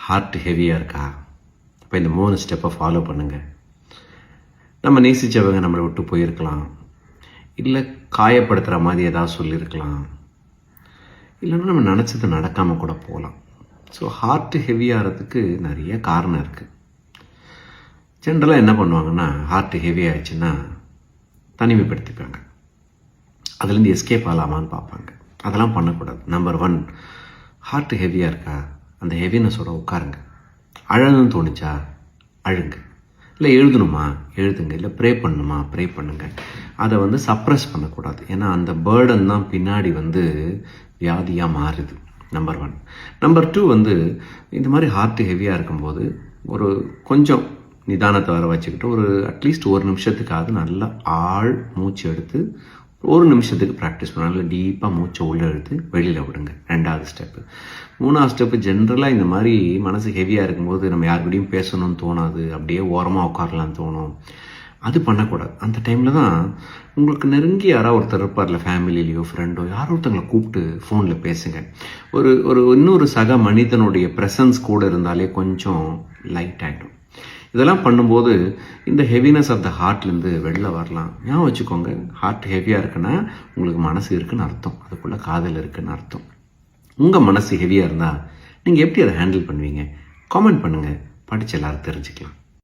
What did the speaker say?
Heart ஹெவியாக இருக்கா? இப்போ இந்த 3 ஸ்டெப்பை ஃபாலோ பண்ணுங்கள். நம்ம நேசித்தவங்க நம்மளை விட்டு போயிருக்கலாம், இல்லை காயப்படுத்துகிற மாதிரி ஏதாவது சொல்லியிருக்கலாம், இல்லைன்னா நம்ம நினச்சது நடக்காமல் கூட போகலாம். ஸோ ஹார்ட் ஹெவியாகிறதுக்கு நிறைய காரணம் இருக்குது. ஜென்ரலாக என்ன பண்ணுவாங்கன்னா, ஹார்ட் ஹெவி ஆயிடுச்சுன்னா தனிமைப்படுத்திப்பாங்க, அதுலேருந்து எஸ்கேப் ஆகலாமான்னு பார்ப்பாங்க. அதெல்லாம் பண்ணக்கூடாது. நம்பர் 1, ஹார்ட் ஹெவியாக இருக்கா? அந்த ஹெவினஸோட உட்காருங்க. அழகுன்னு தோணுச்சா அழுங்க, இல்லை எழுதணுமா எழுதுங்க, இல்லை ப்ரே பண்ணணுமா ப்ரே பண்ணுங்க. அதை சப்ரெஸ் பண்ணக்கூடாது. ஏன்னா அந்த பேர்டன் தான் பின்னாடி வியாதியாக மாறுது. நம்பர் 1. நம்பர் 2 இந்த மாதிரி ஹார்ட் ஹெவியாக இருக்கும்போது கொஞ்சம் நிதானத்தை வர வச்சுக்கிட்டு அட்லீஸ்ட் 1 நிமிஷத்துக்காவது நல்லா ஆழ் மூச்சு எடுத்து 1 நிமிஷத்துக்கு ப்ராக்டிஸ் பண்ண. நல்லா டீப்பாக மூச்சை உள்ளே எடுத்து வெளியில் விடுங்க. 2வது ஸ்டெப்பு. 3வது ஸ்டெப்பு, ஜென்ரலாக இந்த மாதிரி மனசு ஹெவியாக இருக்கும்போது நம்ம யாருக்கூடையும் பேசணும்னு தோணாது, அப்படியே ஓரமாக உட்காரலான்னு தோணும். அது பண்ணக்கூடாது. அந்த டைமில் தான் உங்களுக்கு நெருங்கி யாராவது ஒருத்தர் இருப்பார்ல, ஃபேமிலிலேயோ ஃப்ரெண்டோ யாரோ ஒருத்தங்களை கூப்பிட்டு ஃபோனில் பேசுங்க. இன்னொரு சக மனிதனுடைய ப்ரெசன்ஸ் கூட இருந்தாலே கொஞ்சம் லைட் ஆகிடும். இதெல்லாம் பண்ணும்போது இந்த ஹெவினஸ் ஆஃப் த ஹார்ட்லேருந்து வெளில வரலாம். ஞாபகம் வச்சுக்கோங்க, ஹார்ட் ஹெவியாக இருக்குன்னா உங்களுக்கு மனசு இருக்குன்னு அர்த்தம், அதுக்குள்ளே காதல் இருக்குன்னு அர்த்தம். உங்கள் மனசு ஹெவியாக இருந்தால் நீங்கள் எப்படி அதை ஹேண்டில் பண்ணுவீங்க? காமெண்ட் பண்ணுங்கள், படித்து எல்லாரும் தெரிஞ்சுக்கலாம்.